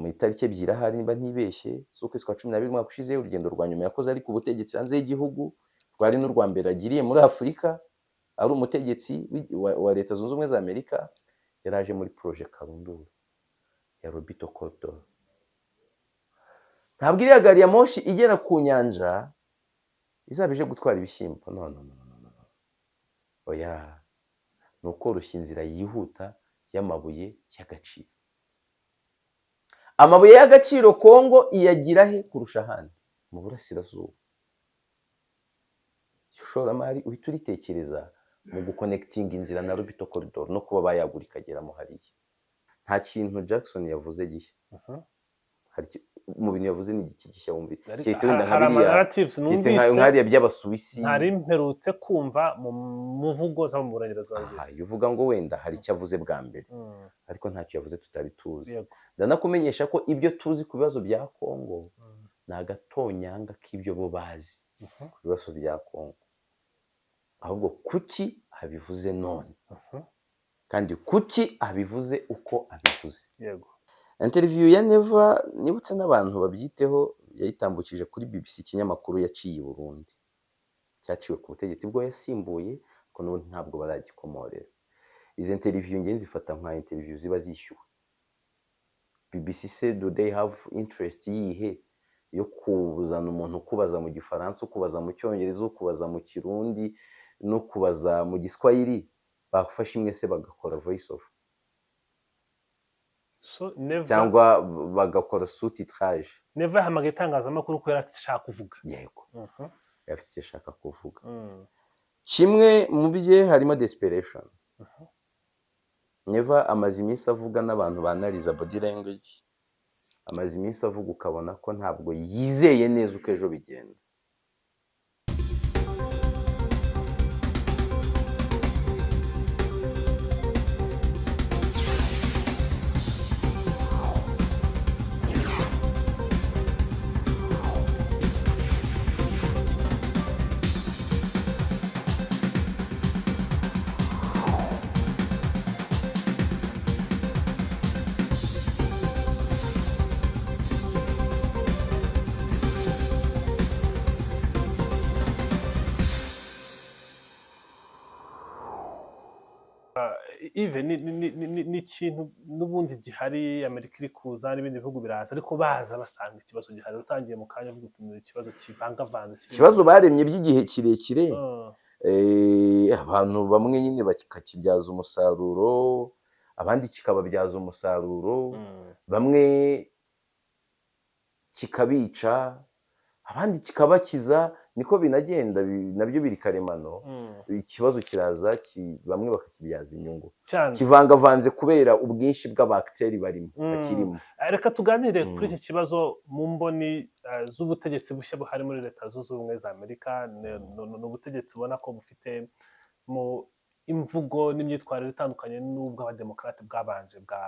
itariki 2 ahari niba ntibeshye z'ukwezi kwa 12 umwaka ushize, urugendo rwa nyuma yakoze ari ku butegetsi hanze y'igihugu, rwari n'urwa mbere agiriye muri Afurika, ari umutegetsi wa Leta Zunze Ubumwe za Amerika, yaraje muri projet Karundura ya Lobito Corridor. Ntabwo iriya gari ya moshi igera ku nyanja izaba ije gutwara ibishyimbo, no. Oya, ni ukoroshya inzira yihuta y'amabuye y'agaciro. Amabuye y'agaciro Kongo iyagira he kurusha ahandi? Mu burasirazuba. Ishoramari uhita uritekereza mu guconnecting inzira na Lobito Corridor no kuba bayagura ikageramo hariya. Nta kintu Jackson yavuze gishya. Mu bintu yavuze ni iki gishya wumva. Cyetse wenda nk'abiriya by'Abasuwisi. Ntari mperutse kumva mu muvugo zo mu burengerazuba bw'isi. Yuvuga ngo wenda hari icyo avuze bwa mbere. Ariko ntacyo yavuze tutari tuzi. Ndanakumenyesha ko ibyo tuzi ku bibazo bya Kongo ni agatonyanga k'ibyo bo bazi ku bibazo bya Kongo. Ahubwo kuki abivuze none? Kandi kuki abivuze uko abivuze? Yego. Interview ya Neva nibutse n'abantu babyiteho yayitambukije kuri BBC ikinyamakuru yaciye i Burundi. Cyaciwe ku butegetsi bwo yasimbuye ko n'ubu ntabwo baragikomorera. Izi interview ngenzi zifata nka interview ziba zishyuwe. BBC said do they have interest yihe yo kubuzana umuntu kubaza mu Gifaransa, kubaza mu Cyongereza, kubaza mu Kirundi no kubaza mu Giswahili, bafashe imwe se bagakora voice of cyangwa bagakora sous-titrage. Neva hamagaye itangazamakuru ko yarashaka kuvuga. Yego. Yafite icyo ashaka kuvuga. Kimwe mu bye harimo desperation. Neva amaze iminsi avuga n'abantu banariza body language. Amaze iminsi avuga ukabona ko ntabwo yizeye neza uko ejo bigenda. Even ni ikintu n'ubundi gihari, Amerika iri kuza n'ibindi bihugu biraza, ariko baza basanga ikibazo gihari. Utangiye mu kanya uvuga uti ikibazo kivangavanze, ikibazo baremye by'igihe kirekire, abantu bamwe nyine bakakibyaza umusaruro, abandi kikababyaza umusaruro, bamwe kikabica, abandi kikabakiza, niko binagenda, nabyo biri karemano. Ikibazo kiraza bamwe bakakibyaza inyungu, kivangavanze kubera ubwinshi bw'abakteri barimo bakirimo. Reka tuganire kuri iki kibazo mu mboni z'ubutegetsi bushya buhari muri Leta Zunze Ubumwe za Amerika. Ni ubutegetsi ubona ko bufite mu imvugo n'imyitwarire itandukanye n'ubwo abademokarate bwabanje bwa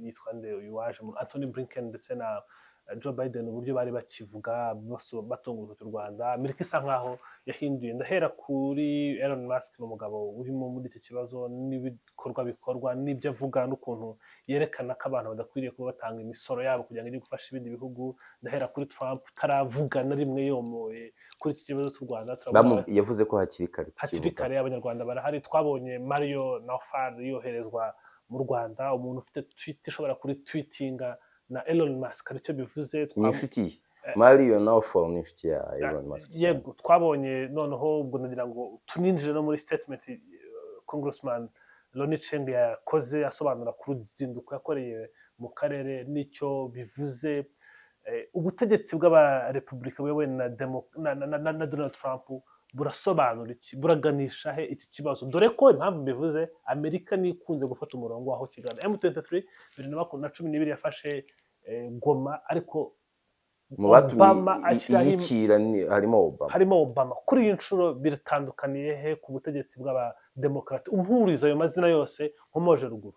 yitwa nde uyu waje Anthony Blinken ndetse na Joe Biden, uburyo bari bakivuga batunguza u Rwanda. Amerika isa nkaho yahinduye. Ndahera kuri Elon Musk, n'umugabo urimo muri iki kibazo n'ibikorwa bikorwa n'ibyo avuga n'ukuntu yerekana ko abantu badakwiriye kuba batanga imisoro yabo kugira ngo ijye gufasha ibindi bihugu. Ndahera kuri Trump utaravuga na rimwe yomoye kuri iki kibazo cy'u Rwanda. Yavuze ko hakiri kare Abanyarwanda barahari. Twabonye Mario Naufal yoherezwa mu Rwanda, umuntu ufite tweet ishobora kuri tweetinga na Elon Musk. Aricyo bivuze inshuti Mario Naufal ni inshuti ya Elon Musk. Yego, twabonye noneho ubwo nagira ngo tuninjire no muri statement Congressman Ronny Cheng yakoze asobanura ku ruzinduko yakoreye mu karere n'icyo bivuze. Ubutegetsi bw'abarepublika wewe na Donald Trump burasobanura iki, buraganisha he iki kibazo? Dore ko impamvu bivuze Amerika nikunze gufata umurongo aho kigana. M23 2012 yafashe Goma, ariko Obama harimo Obama. Kuri iyi nshuro biratandukaniye he ku butegetsi bw'abademokarate? Umpuriza ayo mazina yose nkomoje ruguru.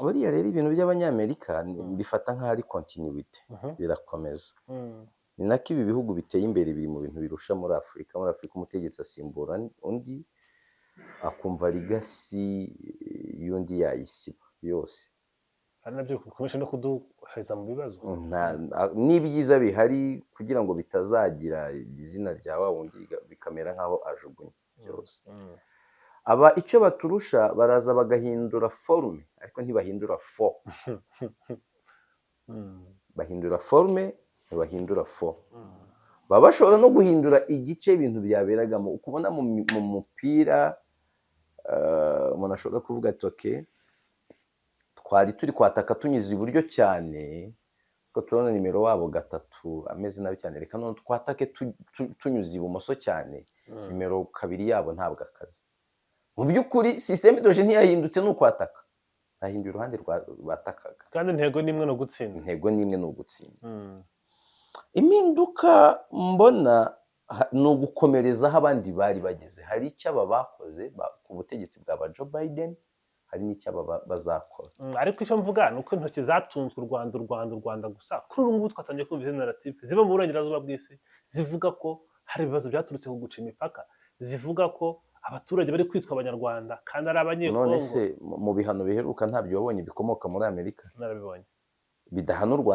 Buriya rero ibintu by'Abanyamerika bifata nk'aho ari continuity, birakomeza. Ni nako ibi bihugu biteye imbere biri mu bintu birusha muri Afurika. Muri Afurika umutegetsi asimbura undi akumva legacy y'undi yayisiba yose. ari nabyo bikomeje no kuduheza mu bibazo. n'ibyiza bihari kugira ngo bitazagira izina rya wa wundi bikamera nk'aho ajugunye byose. Aba icyo baturusha baraza bagahindura forume ariko ntibahindura fo. Bahindura forume ntibahindura fo. Baba bashobora no guhindura igice ibintu byaberagamo. Ukubona mu mupira umuntu ashobora kuvuga ati oke twari turi kwataka tunyuze iburyo cyane ko turabona nimero wabo gatatu ameze nabi cyane, reka none twatake tunyuze ibumoso cyane, nimero kabiri yabo ntabwo akazi. Mu by'ukuri sisiteme doje ntiyahindutse ni ukwataka, ahinduye uruhande batakaga kandi intego ni imwe, ni ugutsinda. Intego ni imwe, ni ugutsinda. Impinduka mbona ni ugukomereza aho abandi bari bageze. Hari icyo aba bakoze ku butegetsi bwa Joe Biden, hari n'icyo aba bazakora. Ariko icyo mvuga ni uko intoki zatunzwe u Rwanda gusa. Kuri ubu ngubu twatangiye kumva izi narrative ziva mu burengerazuba bw'isi zivuga ko hari ibibazo byaturutse ku guca imipaka, zivuga ko abaturage bari kwitwa abanyarwanda kandi ari abanyekongo. None se mu bihano biheruka ntabyo wabonye bikomoka muri Amerika? Narabibonye. Bidahanurwa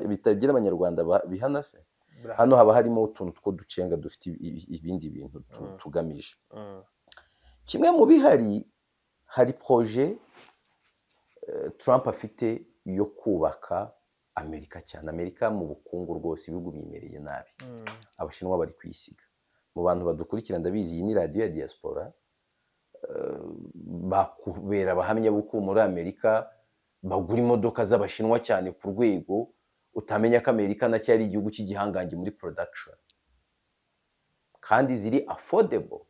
bitagira abanyarwanda bihana se? Hano haba harimo utuntu two ducenga dufite ibindi bintu tugamije. Kimwe mu bihari, hari proje Trump afite yo kubaka Amerika cyane. Amerika mu bukungu rwose ibihugu bimereye nabi. Abashinwa bari kwisiga. Mu bantu badukurikira ndabizi iyi ni radiyo ya diaspora, bakubera abahamya b'uko muri Amerika bagura imodoka z'abashinwa cyane ku rwego utamenya ko Amerika nacyo ari igihugu cy'igihangange muri production kandi ziri affordable.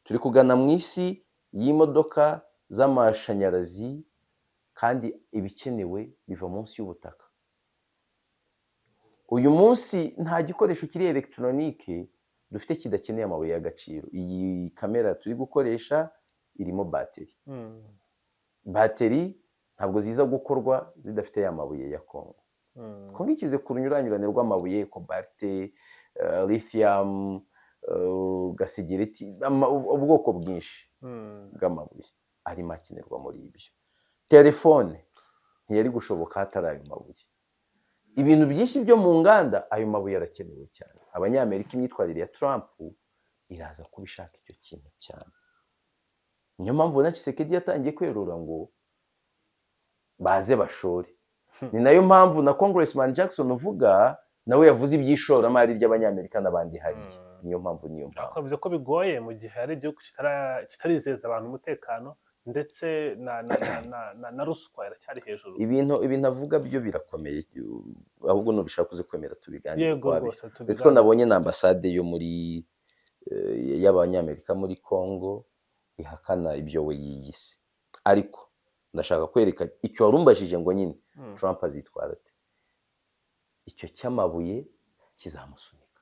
Turi kugana mu isi y'imodoka z'amashanyarazi kandi ibikenewe biva munsi y'ubutaka. Uyu munsi nta gikoresho kiri elegitoronike dufite kidakeneye amabuye y'agaciro. Iyi kamera turi gukoresha irimo bateri. Bateri ntabwo ziza gukorwa zidafite ya mabuye ya Kongo. Kongo ikize ku runyuranyurane rw'amabuye, kobalte, lithium, gasegereti, ubwoko bwinshi bw'amabuye arimo akenerwa muri ibyo. Telefone ntiyari gushoboka hatari ayo mabuye. Ibintu byinshi byo mu nganda ayo mabuye arakenewe cyane. Abanyamerika imyitwarire ya Trump iraza kubishaka icyo kintu cyane. Niyo mpamvu na Tshisekedi yatangiye kwerura ngo baze bashore. Ni nayo mpamvu na Congressman Jackson uvuga nawe yavuze iby'ishoramari ry'abanyamerika n'abandi hariya. Niyo mpamvu avuze ko bigoye mu gihe hari igihugu kitarizeza abantu umutekano ndetse na ruswa iracyari hejuru. Ibintu avuga byo birakomeye, ahubwo nubishaka uze kwemera tubiganire. Yego rwose tubiganire. Ndetse ko nabonye na ambasade yo muri y'abanyamerika muri Congo ihakana ibyo we yiyise. Ariko ndashaka kwereka icyo warumbajije ngo nyine Trump azitwara ate. Icyo cy'amabuye kizamusunika.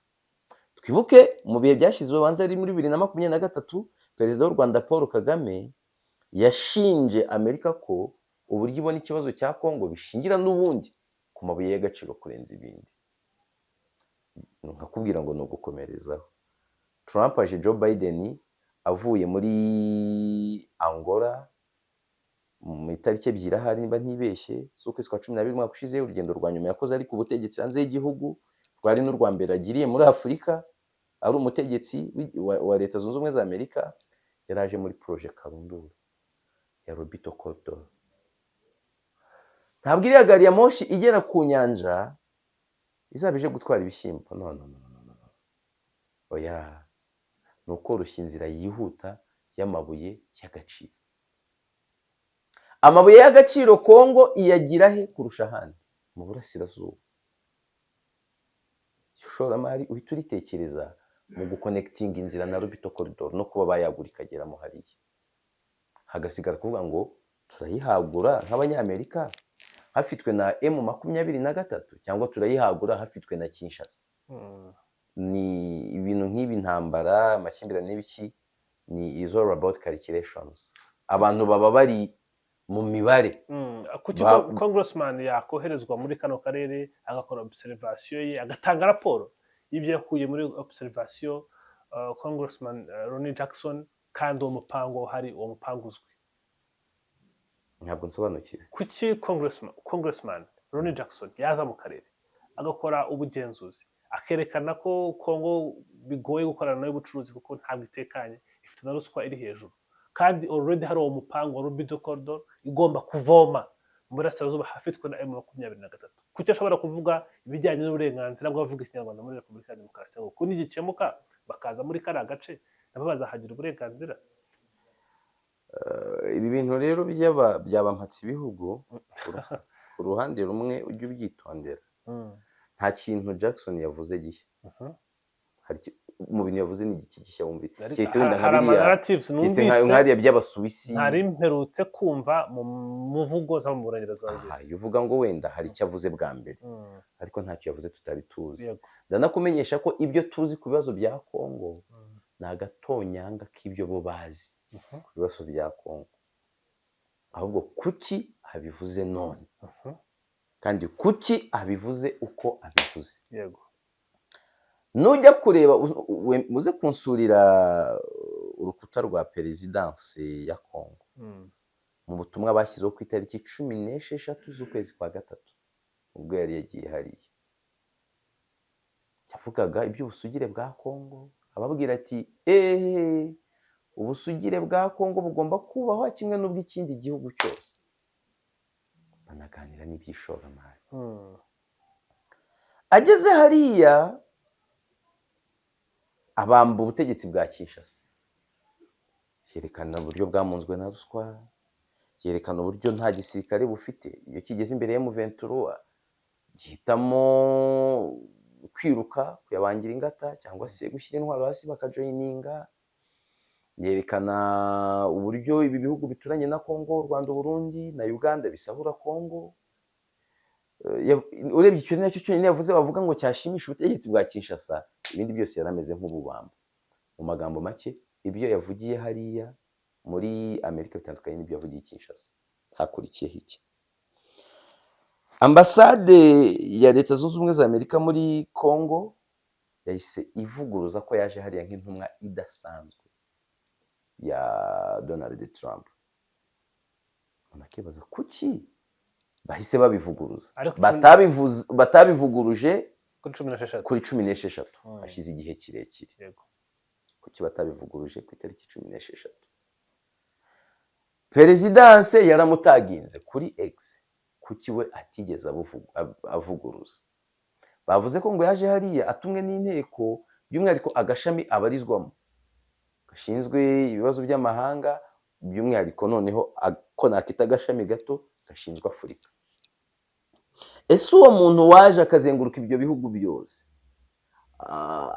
Twibuke mu bihe byashize banza ari muri 2023 perezida w'u Rwanda Paul Kagame yashinje Amerika ko uburyo ibona ikibazo cya Kongo bishingira n'ubundi ku mabuye y'agaciro kurenza ibindi. Nkakubwira ngo ni ugukomerezaho. Trump aje Joe Biden avuye muri Angola mu itariki ebyiri ahari niba ntibeshye z'ukwezi kwa 12 mwaka ushize. Urugendo rwa nyuma yakoze ari ku butegetsi hanze y'igihugu, rwari n'u rwa mbere agiriye muri Afurika ari umutegetsi wa Leta Zunze Ubumwe za Amerika. Yaraje muri projet Karundura ya Lobito Corridor. Ntabwo iriya gari ya moshi igera ku nyanja izabije gutwara ibishyimbo, no. Oya, ni ukoroshya inzira yihuta y'amabuye y'agaciro. Amabuye y'agaciro Kongo iyagira he kurusha ahandi? Mu burasirazuba. Ishoramari uhita uritekereza mu guconnecting inzira na Lobito Corridor no kuba bayagura ikageramo hariya. Hagasigara kuvuga ngo turayihagura nk'abanyamerika hafitwe na M23 cyangwa turayihagura hafitwe na Kinshasa. Ni ibintu nk'ibi ntambara amakimbirane n'ibiki, ni is all about calculations. Abantu baba bari mu mibare. Kuki Congressman yakoherezwa muri kano karere agakora observation ye agatanga raporo y'ibyo yakuye muri observation, Congressman Ronnie Jackson, kandi uwo mupango hari uwo mupango uzwi. ntabwo nsobanukiwe. kuki congressman Ronnie Jackson yaza mu karere agakora ubugenzuzi akerekana ko Kongo bigoye gukorana nayo ubucuruzi kuko ntabwo itekanye, ifite na ruswa iri hejuru, kandi already hari uwo mupango wa Rubido Corridor igomba kuvoma mu burasirazuba hafitwe na M23. Kuki ashobora kuvuga ibijyanye n'uburenganzira bw'abavuga ikinyarwanda muri Repubulika ya Demokarasi ya Kongo? Kuko nigikemuka bakaza muri kariya gace nabo bazahagira uburenganzira. Ibi bintu rero byabampatse ibihugu, ku ruhande rumwe ujye ubyitondera. Nta kintu Jackson yavuze gishya. Mu bintu yavuze ni iki gishya wumva, keretse wenda nka biriya nkariya by'Abasuwisi ntari mperutse kumva mu mvugo zo mu burengerazuba bw'isi. uvuga ngo wenda hari icyo avuze bwa mbere, ariko ntacyo yavuze tutari tuzi. Ndanakumenyesha ko ibyo tuzi ku bibazo bya Kongo ni agatonyanga k'ibyo bo bazi ku bibazo bya Kongo, ahubwo kuki abivuze none, kandi kuki abivuze uko abivuze. Nujya kureba muze kunsurira urukuta rwa perezidansi ya Kongo mu butumwa bashyizeho ku itariki 16 z'ukwezi kwa gatatu, ubwo yari yagiye hariya, cyavugaga iby'ubusugire bwa Kongo, ababwira ati ubusugire bwa Kongo bugomba kubahwa kimwe n'ubw'ikindi gihugu cyose, banaganira n'iby'ishoramari. Ageze hariya abamba ubutegetsi bwa Kinshasa, yerekana uburyo bwamunzwe na ruswa, yerekana uburyo nta gisirikare bufite, iyo kigeze imbere ya M23 gihitamo kwiruka kuyabangira ingata cyangwa se gushyira intwaro hasi bakajoyininga. Yerekana uburyo ibi bihugu bituranye na Kongo, Rwanda, Burundi na Uganda bisahura Kongo. Urebye icyo nacyo cyonyine yavuze bavuga ngo cyashimisha ubutegetsi bwa Kinshasa, ibindi byose yarameze nk'ububamba. Mu magambo make, ibyo yavugiye hariya muri Amerika bitandukanye n'ibyo yavugiye Kinshasa. Hakurikiyeho iki? Ambasade ya Leta Zunze Ubumwe za Amerika muri Kongo yahise ivuguruza ko yaje hariya nk'intumwa idasanzwe ya Donald Trump. Unakibaza kuki bahise babivuguruza, batabivuguruje kuri 16 hashize igihe kirekire. Kuki batabivuguruje ku itariki 16? Perezidanse yaramutaginze kuri X, kuki we atigeze avuguruza. Bavuze ko ngo yaje hariya atumwe n'inteko, by'umwihariko agashami abarizwamo gashinzwe ibibazo by'amahanga, by'umwihariko noneho ko nakita agashami gato gashinzwe Afurika. Ese uwo muntu waje akazenguruka ibyo bihugu byose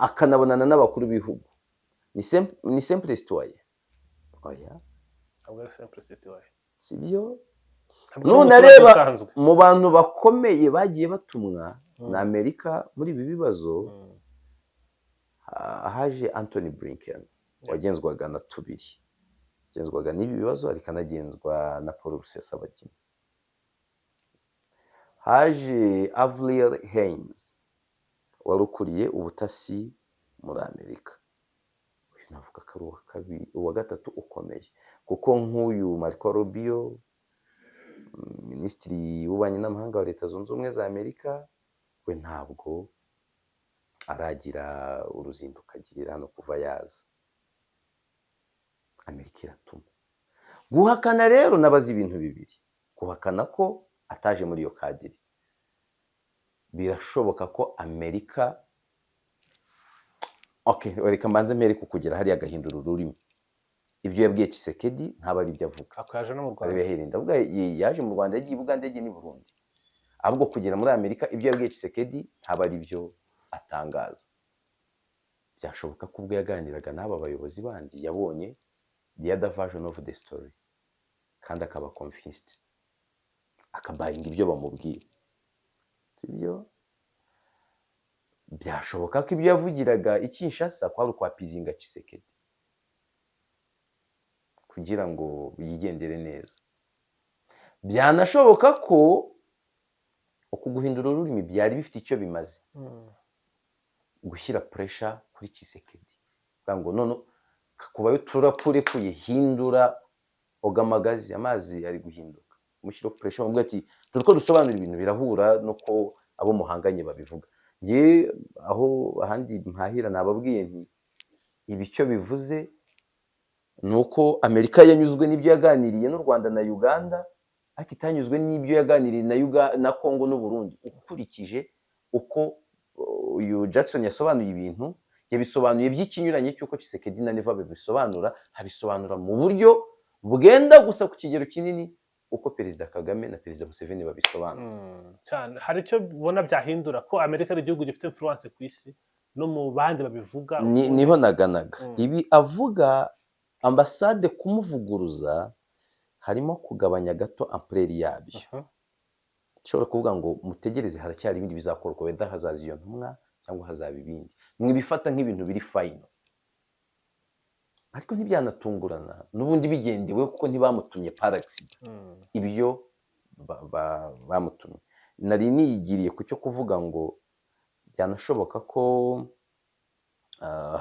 akanabonana n'abakuru b'ibihugu ni simple citoyen? Oya, si byo. None reba mu bantu bakomeye bagiye batumwa na Amerika muri ibi bibazo, haje Anthony Blinken wagenzwaga na tubiri, agenzwaga n'ibi bibazo ariko anagenzwa na Paul Rusesabagina. Haje Avril Haines wari ukuriye ubutasi muri Amerika. Uyu navuga ko ari uwa gatatu ukomeye, kuko nk'uyu Marco Rubio, minisitiri w'ububanyi n'amahanga wa Leta Zunze Ubumwe za Amerika, we ntabwo aragira uruzinduko agirira hano kuva yaza. Amerika iratuma. Guhakana rero nabaza ibintu bibiri. Guhakana ko ataje muri iyo kadiri. Birashoboka ko Amerika, reka mbanze mpere kukugera hariya agahindura ururimi. Ibyo yabwiye Tshisekedi ntaba ari ibyo avuga. Akaje no mu Rwanda. Ndavuga yaje mu Rwanda, yagiye i Buganda, yagiye n'i Burundi. Ahubwo kugera muri Amerika ibyo yabwiye Tshisekedi ntaba ari byo atangaza. Byashoboka ko ubwo yaganiraga n'aba bayobozi bandi yabonye the other version of the story, kandi akaba convinced, akabayinga ibyo bamubwira. Sibyo? Byashoboka ko ibyo yavugiraga i Kinshasa kwari ukwapizinga Tshisekedi kugira ngo yigendere neza. Byanashoboka ko uku guhindura ururimi byari bifite icyo bimaze, gushyira pressure kuri Tshisekedi, ngo none kubayo turapure kuyihindura ogamagazi, amazi ari guhinduka. kumushyiraho pressure bavuga ati dore ko dusobanura ibintu birahura nuko abo muhanganye babivuga. Njye aho ahandi mpahira nababwiye nti ibi icyo bivuze ni uko Amerika yanyuzwe n'ibyo yaganiriye n'u Rwanda na Uganda ariko itanyuzwe n'ibyo yaganiriye na Congo n'u Burundi. Ukurikije uko uyu Jackson yasobanuye ibintu, yabisobanuye by'ikinyuranye cy'uko Tshisekedi na Neva babisobanura, abisobanura mu buryo bwenda gusa ku kigero kinini uko Perezida Kagame na Perezida Museveni babisobanura. cyane hari icyo ubona byahindura ko Amerika ari igihugu gifite influence ku isi no mu bandi babivuga niho naganaga. Ibi avuga ambasade kumuvuguruza harimo kugabanya gato ampleur yabyo. Ushobora kuvuga ngo mutegereze haracyari ibindi bizakorwa, wenda hazaza iyo ntumwa cyangwa hazaba ibindi, mwibifata nk'ibintu biri final. Ariko ntibyanatungurana n'ubundi bigendewe kuko ntibamutumye par accident. Ibyo bamutumye. Nari niyigiriye ku cyo kuvuga ngo byanashoboka ko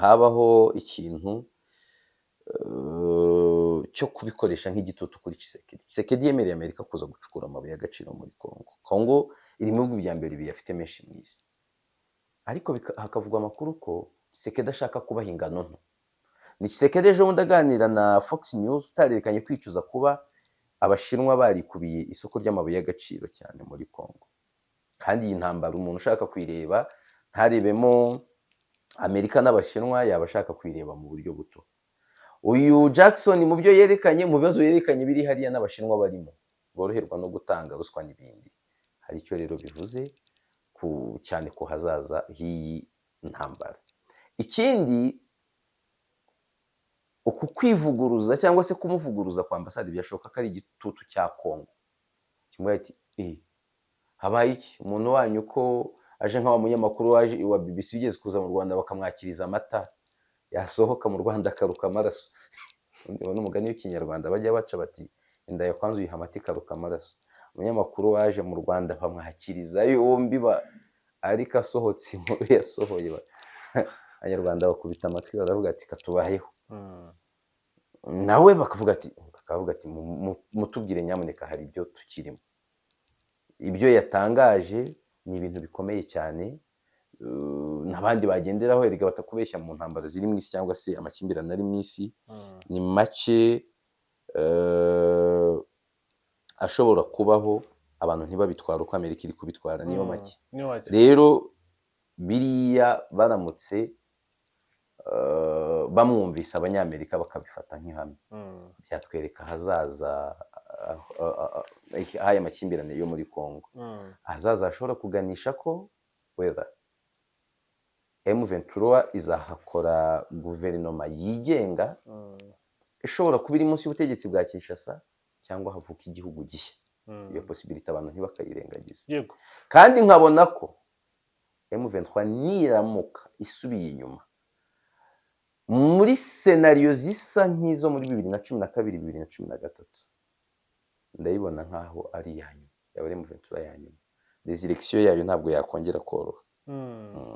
habaho ikintu cyo kubikoresha nk'igitutu kuri Tshisekedi. Tshisekedi yemereye Amerika kuza gucukura amabuye y'agaciro muri Congo. Congo iri mu bihugu bya mbere biyafite menshi mu isi, ariko hakavugwa amakuru ko Tshisekedi ashaka kubaha ingano nto. Ni Tshisekedi ejo bundi aganira na Fox News utarerekanye kwicuza kuba Abashinwa barikubiye isoko ry'amabuye y'agaciro cyane muri Congo. Kandi iyi ntambara umuntu ushaka kuyireba ntarebemo Amerika n'Abashinwa, yaba ashaka kuyireba mu buryo buto. Uyu Jackson mu byo yerekanye, mu bibazo yerekanye biri hariya n'Abashinwa barimo boroherwa no gutanga ruswa n'ibindi, hari icyo rero bivuze cyane ku hazaza h'iyi ntambara. Ikindi, uku kwivuguruza cyangwa se kumuvuguruza kwa ambasade byashoboka ko ari igitutu cya Congo. Kimwe ati habaye iki? Umuntu wanyu ko aje nk'awa munyamakuru waje wa BBC ugeze kuza mu Rwanda bakamwakiriza amata, yasohoka mu Rwanda akaruka amaraso. N'umugani w'ikinyarwanda bajya baca bati inda ya kwanza uyiha amata ikaruka amaraso. Umunyamakuru waje mu Rwanda bamwakiriza yombi ariko asohotse inkuru yasohoye Abanyarwanda bakubita amatwi baravuga ati katubayeho. Nawe bakavuga ati mutubwire nyamuneka hari ibyo tukirimo. Ibyo yatangaje ni ibintu bikomeye cyane, n'abandi bagenderaho erega batakubeshya mu ntambara ziri mu isi cyangwa se amakimbirane ari mu isi, ni make ashobora kubaho abantu ntibabitwara uko Amerika iri kubitwara, niyo make. Rero biriya baramutse bamwumvise Abanyamerika bakabifata nk'ihame, byatwereka hazaza haya makimbirane yo muri Congo. Hazaza hashobora kuganisha ko whether M23 izahakora guverinoma yigenga ishobora kuba iri munsi y'ubutegetsi bwa Kinshasa cyangwa havuka igihugu gishya. Iyo possibility abantu ntibakayirengagiza. Kandi nkabona ko M23 niramuka isubiye inyuma muri scenario zisa nk'izo muri 2012 2013, ndayibona nkaho ari yanyu yaba M23 yanyu. Resurrection yayo ntabwo yakongera koroha.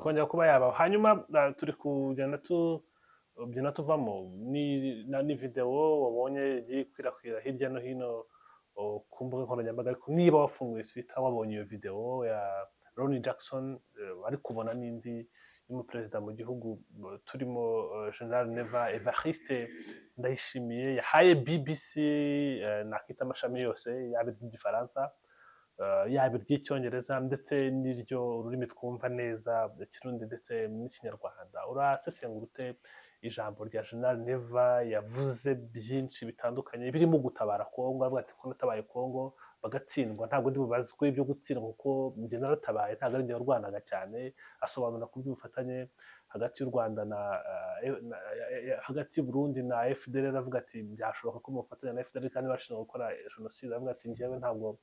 Kongera kuba yaba. Hanyuma turi kugenda tuvamo ni video wabonye ikwirakwira hirya no hino ku mbuga nkoranyambaga, ariko niba wafunguye Twitter wabonye iyo video ya Ronnie Jackson bari kubona n'indi y'umuperezida mu gihugu turimo General Neva Evariste Ndayishimiye yahaye BBC nakita amashami yose yaba iry'igifaransa yaba iry'icyongereza ndetse n'iryo ururimi twumva neza Kirundi ndetse n'ikinyarwanda. Urasesengura ute ijambo rya General Neva yavuze byinshi bitandukanye birimo gutabara Kongo, avuga ati ko natabaye Kongo bagatsindwa ntabwo ndi bubazwe ibyo gutsindwa kuko njye naratabaye ntabwo ari njye warwanaga cyane. Asobanura ku by'ubufatanye hagati y'u Rwanda hagati y'u Burundi na FDLR, avuga ati byashoboka ko mufatanya na FDLR kandi bashinzwe gukora jenoside. Avuga ati njyewe ntabwo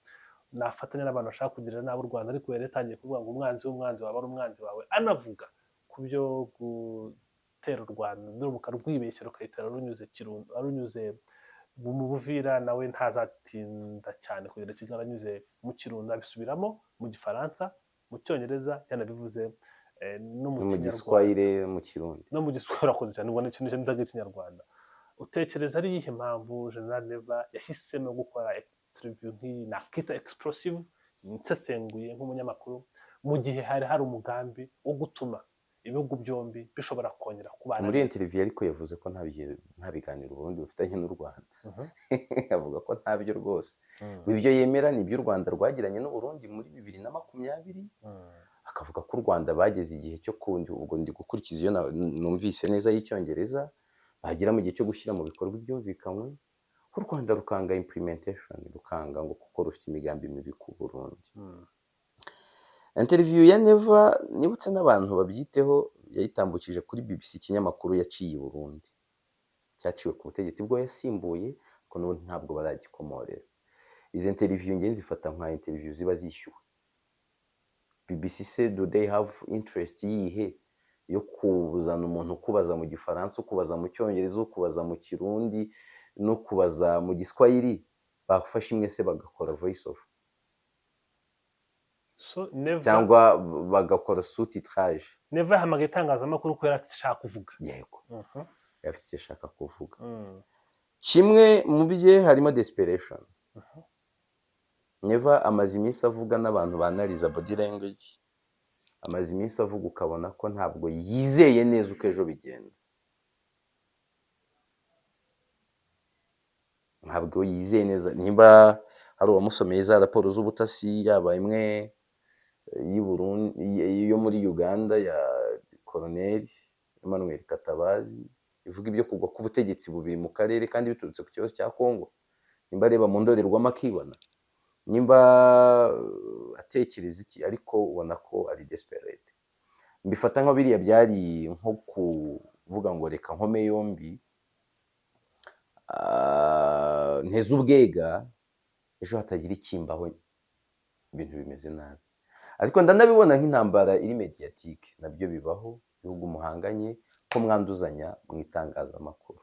nafatanya n'abantu bashaka kugirira nabi u Rwanda, ariko yari yatangiye kuvuga ngo umwanzi w'umwanzi wawe ari umwanzi wawe, anavuga ku byo gutera u Rwanda n'urubuga rwibeshya rukayitera runyuze mu Buvira. Nawe ntazatinda cyane kugira Kigali anyuze mu Kirundo, abisubiramo mu Gifaransa, mu Cyongereza, yanabivuze no mu Giswahili, mu Kirundi no mu Giswahili. Akoze cyane ubona ikintu cy'Ikinyarwanda. Utekereza ari iyihe mpamvu General Neva yahisemo gukora interview nk'iyi nakita explosive nsesenguye nk'umunyamakuru mu gihe hari hari umugambi wo gutuma ibihugu byombi bishobora kongera kubana muri iyo neza. interview ariko yavuze ko nta biganiro Uburundi bufitanye n'u Rwanda Mhm. avuga ko ntabyo rwose Mm. ibyo yemera ni iby'u Rwanda rwagiranye n'u Burundi muri 2020 Mm. akavuga ko u Rwanda bageze igihe cyo kundi ubwo ndi gukurikiza iyo numvise neza y'icyongereza bagera mu gihe cyo gushyira mu bikorwa ibyumvikanywe u Rwanda rukanga implementation rukanga ngo kuko rufite imigambi mibi ku Burundi. Mm. Interview ya Neva nibutse n'abantu babyiteho yayitambukije kuri BBC ikinyamakuru yaciye i Burundi cyaciwe ku butegetsi bwo yasimbuye ko n'ubu ntabwo baragikomorera. Izi interview ngenzi zifata nka interview ziba zishyuwe. BBC se do they have interest yihe yo kuzana umuntu kubaza mu gifaransa ukubaza mu cyongereza ukubaza mu kirundi no kubaza mu giswahili bafashe imwe se bagakora voice over So Neva cyangwa bagakora sous-titrage. Neva yahamagaye itangazamakuru ko yari ashaka kuvuga. Yego Mhm. afite icyo ashaka kuvuga. Mm. Kimwe mu bye harimo desperation. Mhm. Neva amaze iminsi avuga n'abantu banariza body language amaze iminsi avuga ukabona ko ntabwo yizeye neza uko ejo bigenda, ntabwo yizeye neza nimba hari uwamusomeye za raporo z'ubutasi yaba imwe yo muri Uganda ya Colonel Emmanuel Katabazi ivuga ibyo kugwa k'ubutegetsi bubiri mu karere kandi biturutse ku kibazo cya Congo, nimba areba mu ndorerwamo akibona, nimba atekereza iki, ariko ubona ko ari desperate. Mbifata nka biriya byari nko kuvuga ngo reka nkome yombi nteze ubwega ejo hatagira ikimbaho ibintu bimeze nabi, ariko ndanabibona nk'intambara iri mediatique nabyo bibaho ibihugu muhanganye ko mwanduzanya mu itangazamakuru,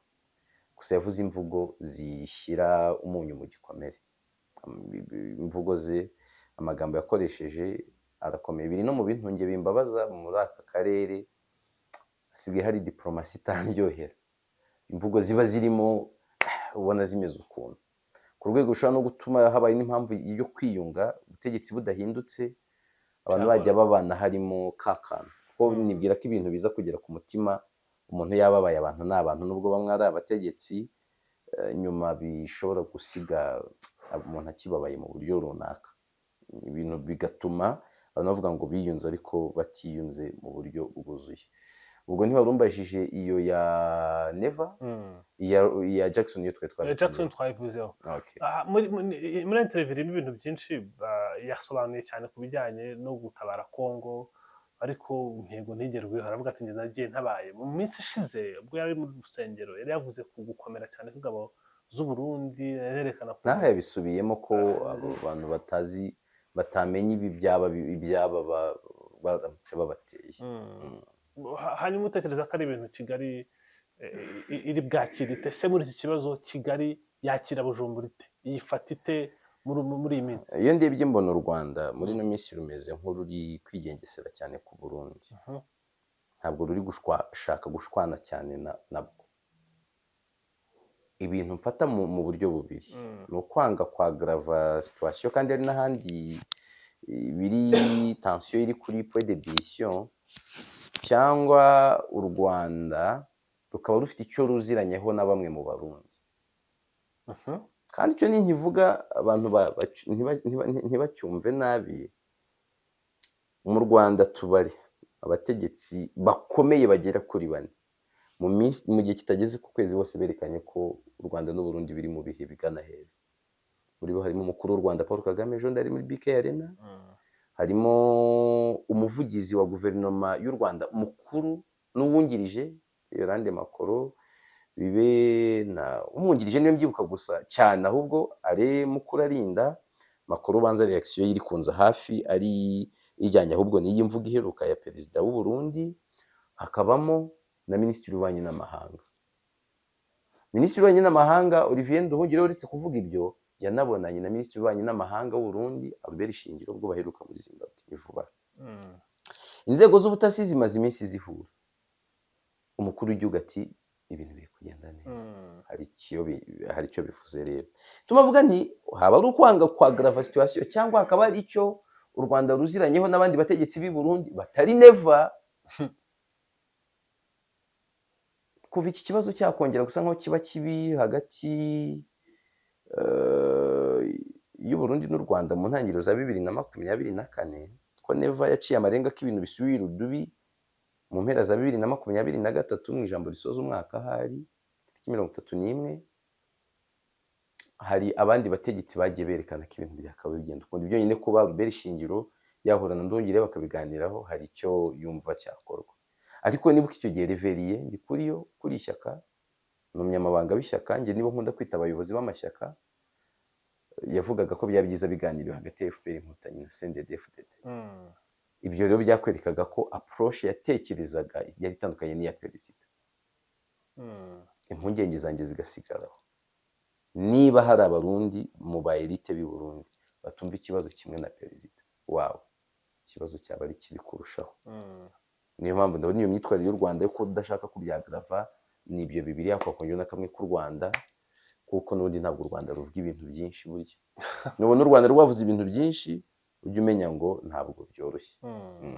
gusa yavuze imvugo zishyira umunyu mu gikomere, imvugo ze amagambo yakoresheje arakomeye, biri no mu bintunge bimbabaza muri aka karere hasigaye hari diplomasi itaryohera, imvugo ziba zirimo ubona zimeze ukuntu ku rwego rushobora no gutuma habaye n'impamvu yo kwiyunga ubutegetsi budahindutse abantu bajya babana harimo kakana, kuko nibwira ko ibintu biza kugera ku mutima umuntu yababaye, abantu ni abantu nubwo bamwe ari abategetsi nyuma bishobora gusiga umuntu akibabaye mu buryo runaka, ibintu bigatuma abantu bavuga ngo biyunze ariko batiyunze mu buryo bwuzuye. Ubwo ntiwarumbajije iyo ya Neva iya Jackson iyo Jackson twayivuzeho. Okay. Muri interview irimo ibintu byinshi yasobanuye cyane ku bijyanye no gutabara Congo, ariko intego ntigerweho, aravuga ati njye nagiye ntabaye mu minsi ishize ubwo yari mu rusengero yari yavuze ku gukomera cyane kw'ingabo z'u Burundi, yerekana ko naho yabisubiyemo ko abo bantu batazi batamenya ibyaba baramutse babateye. Hanyuma utekereza ko ari ibintu Kigali iri bwakira ite se muri iki kibazo? Kigali yakira Bujumbura ite, yifata ite muri iyi minsi? Iyo ndebye mbona u Rwanda muri ino minsi rumeze nk'ururi kwigengesera cyane ku Burundi, ntabwo ruri gushaka gushwana cyane nabwo. Ibintu mfata mu buryo bubiri, ni ukwanga kwa grava situation kandi ari n'ahandi biri tension iri kuri point de division, cyangwa u Rwanda rukaba rufite icyo ruziranyeho na bamwe mu Barundi, kandi icyo ntivuga abantu ntibacyumve nabi. Mu Rwanda tubari abategetsi bakomeye bagera kuri 4 mu gihe kitageze ku kwezi bose berekanye ko u Rwanda n'u Burundi biri mu bihe bigana heza. Muri bo harimo umukuru w'u Rwanda Paul Kagame ejo ndari muri BK Arena, harimo umuvugizi wa guverinoma y'u Rwanda mukuru n'uwungirije Yolande Makoro, bibe na umwungirije niyo mbyibuka gusa cyane, ahubwo are mukuru arinda Makoro ubanza reaction iri kunza hafi ari ijyanye ahubwo n'iyi mvuga iheruka ya perezida w'u Burundi, hakabamo na minisitiri w'ububanyi n'amahanga. Minisitiri w'ububanyi n'amahanga Olivier Nduhungire uretse kuvuga ibyo yanabonanye na minisitiri w'ububanyi n'amahanga w'u Burundi Albert Shingiro ubwo baheruka muri Zimbabwe bivuba. Inzego z'ubutasi zimaze iminsi zihura, umukuru w'igihugu ati ibintu biri kugenda neza, hari icyo bivuze rero. Tumavuga nti haba ari ukwanga kwagrava situation cyangwa hakaba ari icyo u Rwanda ruziranyeho n'abandi bategetsi b'i Burundi batari neva kuva iki kibazo cyakongera gusa nkaho kiba kibi hagati y'u Burundi n'u Rwanda mu ntangiriro za 2024 ko neva yaciye amarenga ko ibintu bisubira udubi mu mpera za 2023 mu ijambo risoza umwaka hari tariki 31 hari abandi bategetsi bagiye berekana ko ibintu byakabaye bigenda ukundi byonyine kuba Robert Shingiro yahura na Nduhungire bakabiganiraho hari icyo yumva cyakorwa ariko nibuka icyo gihe Reveriye ndi kuri ishyaka n'umunyamabanga w'ishyaka njye nibo nkunda kwita abayobozi b'amashyaka yavugaga ko byaba byiza biganiriwe hagati ya FPR Inkotanyi na CNDD-FDD ibyo rero byakwerekaga ko approche yatekerezaga yari itandukanye n'iya perezida impungenge zanjye zigasigaraho niba hari abarundi mu ba elite b'i Burundi batumva ikibazo kimwe na perezida wabo ikibazo cyaba ari kibi kurushaho niyo mpamvu ndabona iyo myitwarire y'u Rwanda yo kudashaka kubyagrava nibyo bibiri yakongera na kamwe k'u Rwanda kuko n'ubundi ntabwo u Rwanda ruvuga ibintu byinshi burya nubona u Rwanda rwavuze ibintu byinshi ujye umenya ngo ntabwo byoroshye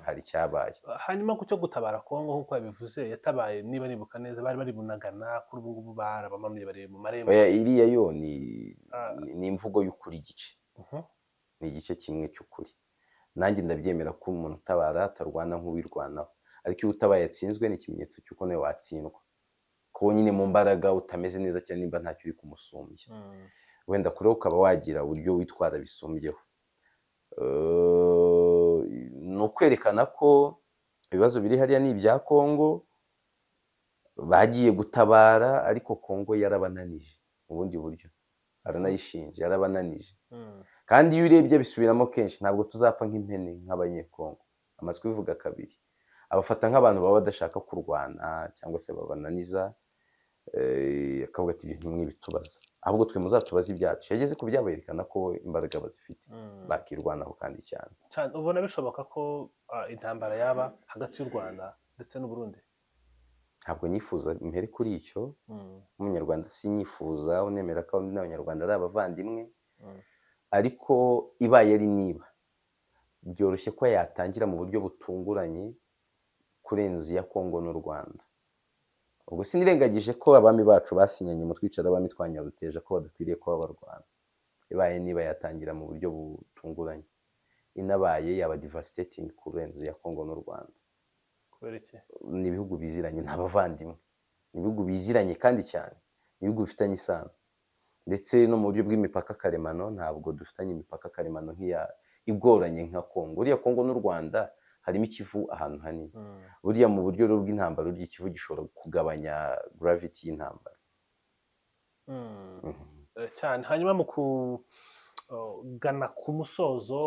hari icyabaye hanyuma ku cyo gutabara Kongo nk'uko yabivuze yatabaye niba nibuka neza bari bunagana kuri ubu ngubu barabamanuye bari mu marembo iriya yo ni imvugo y'ukuri igice ni igice kimwe cy'ukuri nanjye ndabyemera ko umuntu utabara atarwana nk'uwirwanaho ariko iyo utabaye yatsinzwe ni ikimenyetso cy'uko nawe watsindwa ko nyine mu mbaraga utameze neza cyane nimba ntacyo uri kumusumbya wenda kure ukaba wagira uburyo witwara bisumbyeho ni ukwerekana ko ibibazo biri hariya ni ibya Kongo bagiye gutabara ariko Kongo yarabananije mu bundi buryo aranayishinja yarabananije kandi iyo urebye bisubiramo kenshi ntabwo tuzapfa nk'impene nk'abanyekongo amaze kubivuga kabiri abafata nk'abantu baba badashaka kurwana cyangwa se babananiza akavuga ati ibintu bimwe bitubaza ahubwo twe muzatubaza ibyacu yageze ku byaberekana ko imbaraga bazifite bakirwanaho kandi cyane ubona bishoboka ko intambara yaba hagati y'u Rwanda ndetse n'u Burundi ntabwo nyifuza impere kuri icyo nk'umunyarwanda sinyifuza unemera ko n'abanyarwanda ari abavandimwe ariko ibaye ari niba byoroshye ko yatangira mu buryo butunguranye kurenza iya Kongo n'u Rwanda ubwo sinirengagije ko abami bacu basinyanye mu twicara abami twanyaruteje ko badakwiriye kuba barwana ibaye niba yatangira mu buryo butunguranye inabaye yaba devastating kurenza iya Kongo n'u Rwanda kubera iki ni ibihugu biziranye n'abavandimwe ni ibihugu biziranye kandi cyane ni ibihugu bifitanye isano ndetse no mu buryo bw'imipaka karemano ntabwo dufitanye imipaka karemano nk'iya igoranye nka Kongo uriya Kongo n'u Rwanda harimo ikivu ahantu hanini buriya mu buryo bw'intambara urya ikivu gishobora kugabanya gravity y'intambara cyane hanyuma mu kugana ku musozo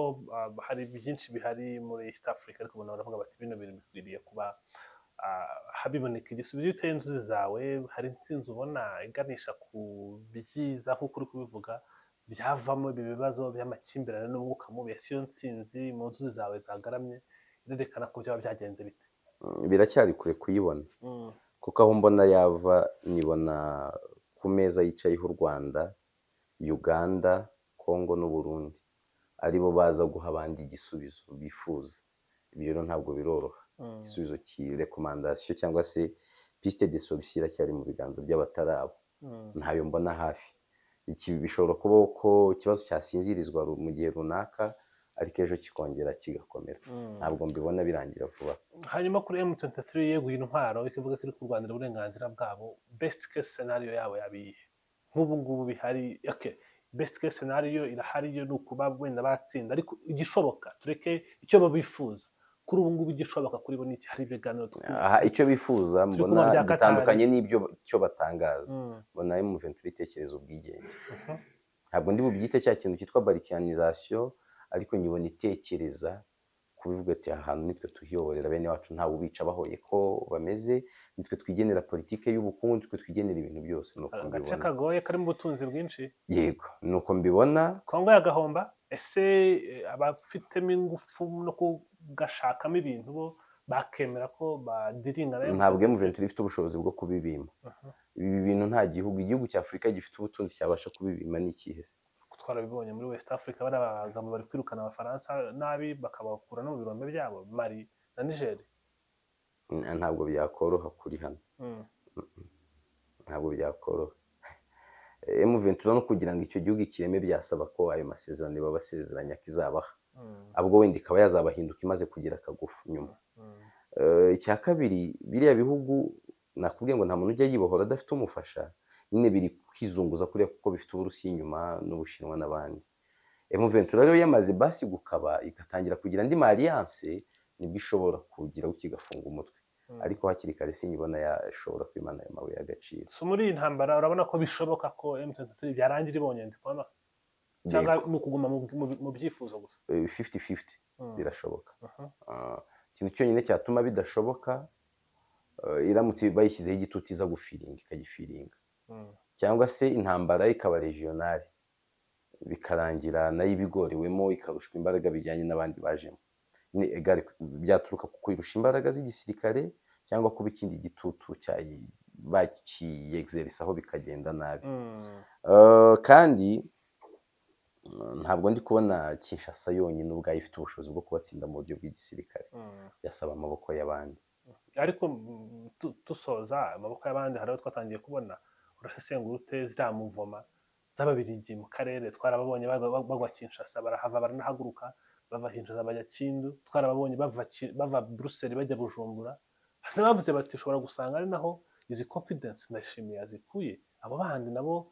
hari byinshi bihari muri East Africa ariko ubona baravuga bati bino bintu bikwiriye kuba habiboneka igisubizo uteye inzuzi zawe hari intsinzi ubona iganisha ku byiza nk'uko uri kubivuga byavamo ibi bibazo by'amakimbirane n'umwuka mubi siyo ntsinzi mu nzuzi zawe zagaramye irerekana ko byaba byagenze bite biracyari kure kuyibona kuko aho mbona yava nibona ku meza yicayeho u Rwanda Uganda Kongo n'u Burundi aribo baza guha abandi igisubizo bifuza ibyo rero ntabwo biroroha igisubizo rekomandasiyo cyangwa se piste de solution iracyari mu biganza by'abatarabo ntayo mbona hafi iki bishobora kubaho ko ikibazo cyasinzirizwa mu gihe runaka ariko ejo kikongera kigakomera ntabwo mbibona birangira vuba hanyuma kuri M23 yeguye intwaro ikivuga ko iri kurwanira uburenganzira bwabo best case scenario yabo yabiye nk'ubu ngubu bihari best case scenario irahari yo nukuba wenda batsinda ariko igishoboka tureke icyo babifuza kuri ubu ngubu igishoboka kuri bo n'iki hari ibiganiro icyo bifuza mbona gitandukanye n'ibyo cyo batangaza mbona M23 itekereza ubwigenge ntabwo ndi bubyite cya kintu cyitwa balkanisation ariko nyibona itekereza kubivuga ati ahantu nitwe tuhiyoborera bene wacu ntawe ubica bahoye ko bameze nitwe twigenera politike y'ubukungu nitwe twigenera ibintu byose nuko mbibona agace kagoye karimo ubutunzi bwinshi yego nuko mbibona Kongo yagahomba ese abafitemo ingufu no kugashakamo ibintu bo bakemera ko badiringa ntabwo M23 ifite ubushobozi bwo kubibima ibi bintu nta igihugu cya Afurika gifite ubutunzi cyabasha kubibima n'ikihe se twarabibonye muri West Africa bari abagabo bari kwirukana abafaransa nabi bakabakura no mu birombe byabo Mali na Niger. ntabwo byakoroha kuri hano, Mm. ntabwo byakoroha. M23 no kugira ngo icyo gihugu kireme byasaba ko ayo masezerano baba basezeranya ko izabaha, Mm. ahubwo wenda ikaba yazabahinduka imaze kugira akagufu nyuma. Mm. Icya kabiri, biriya bihugu nakubwiye ngo nta muntu ujya yibohora adafite umufasha, nyine biri kwizunguza kuriya kuko bifite Uburusiya inyuma n'Ubushinwa n'abandi. M23 rero yamaze basi gukaba igatangira kugira andi ma alliance, nibwo ishobora kugira gutya igafunga umutwe, ariko hakiri kare sinyibona yashobora kwimana ayo mabuye y'agaciro. So muri iyi ntambara urabona ko bishoboka ko M23 byarangira ibonye ndikubona cyangwa ni ukuguma mu byifuzo gusa? 50-50 Mm. birashoboka. Mhm. Ikintu cyonyine cyatuma bidashoboka, iramutse bayishyizeho igitutu iza gufiringa ikagifiringa, Mm. cyangwa se intambara ikaba regionale bikarangira nayo ibigorewemo ikarushwa imbaraga bijyanye n'abandi bajemo. Byaturuka ku kwirusha imbaraga z'igisirikare cyangwa kuba ikindi gitutu bakiyegzerisaho bikagenda nabi. Mm. Kandi ntabwo ndi kubona Kinshasa yonyine ubwayo ifite ubushobozi bwo kubatsinda mu buryo bw'igisirikare, Mm. byasaba amaboko y'abandi. ariko dusoza amaboko y'abandi hari aho twatangiye kubona urasesengura ute ziriya muvoma z'ababirigi mu karere twarababonye bagwa Kinshasa barahava baranahaguruka bava Kinshasa bajya Kindu, twarababonye bava Bruxelles bajya Bujumbura, bavuze bati ushobora gusanga ari naho izi confidence ndashimiye yazikuye. Abo bandi nabo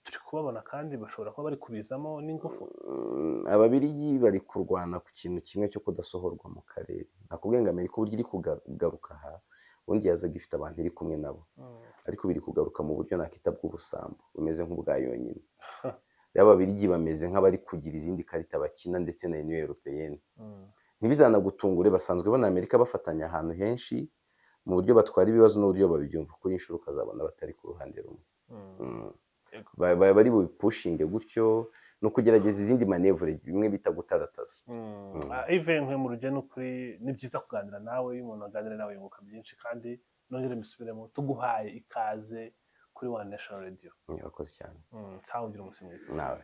turi kubabona kandi bashobora kuba bari kubizamo n'ingufu. Ababirigi bari kurwana ku kintu kimwe cyo kudasohorwa mu karere. Nakubwiye ngo Amerika uburyo iri kugaruka aha, ubundi yazaga ifite abantu iri kumwe nabo, ariko biri kugaruka mu buryo nakita bw'ubusambo bumeze nk'ubwa yonyine. Rero ababirigi bameze nk'abari kugira izindi karita bakina ndetse na Union Européenne. Ntibizanagutungure, basanzwe bona Amerika bafatanya ahantu henshi mu buryo batwara ibibazo n'uburyo babyumva, kuri inshuro ukazabona batari ku ruhande rumwe. Bari bupushinge gutyo no kugerageza izindi manevure bimwe bita gutarataza. Even mu rugendo kuri ni byiza kuganira nawe, iyo umuntu aganira nawe yunguka byinshi, kandi nongere mbisubiremo tuguhaye ikaze kuri One Nation Radio. Murakoze cyane. Cyangwa ugira umunsi mwiza. Nawe.